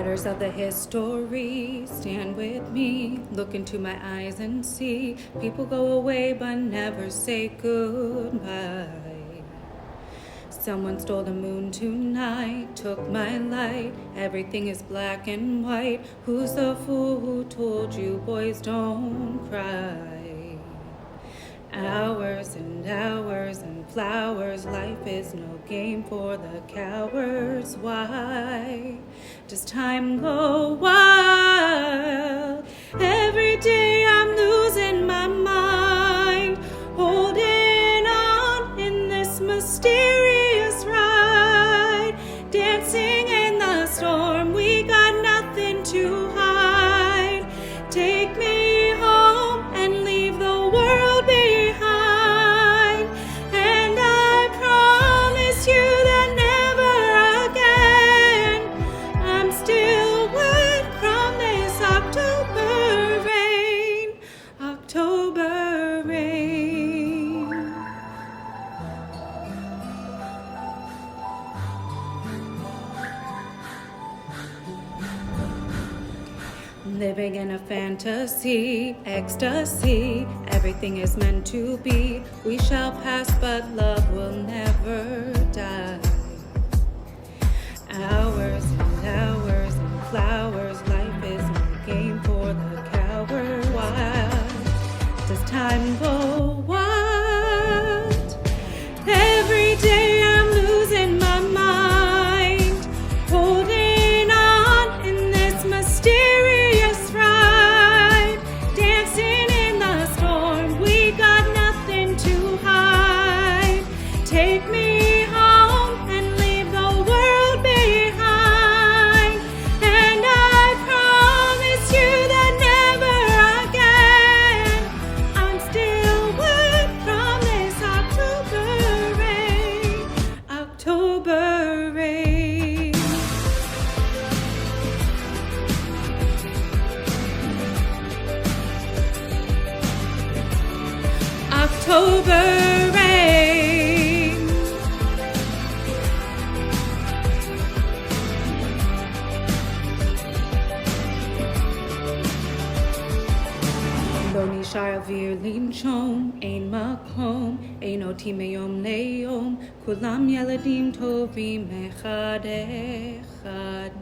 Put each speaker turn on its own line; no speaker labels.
Writers of the history, stand with me, look into my eyes and see. People go away but never say goodbye. Someone stole the moon tonight, took my light. Everything is black and white. Who's the fool who told you boys don't cry? Hours and flowers, life is no game for the cowards. Why does time go wild? Every day I'm losing my mind, holding on in this mysterious ride, dancing in the storm, we got nothing to hide. Take me home and leave the world behind, and I promise you that never again I'm still wet from this October rain, October rain. Living in a fantasy, ecstasy, everything is meant to be. We shall pass, but love will never die. Hours and flowers, life is no game for the coward. Why does time go wild? Every day I'm losing my mind, holding on in this mysterious ride, dancing in the storm, we got nothing to hide. Take me home and leave the world behind, and I promise you that never again I'm still wet from this October rain, October rain. October rain. Lo nishar vir limchom, ein makom, ein otim yom leom, kulam yeladim tovim echad echad.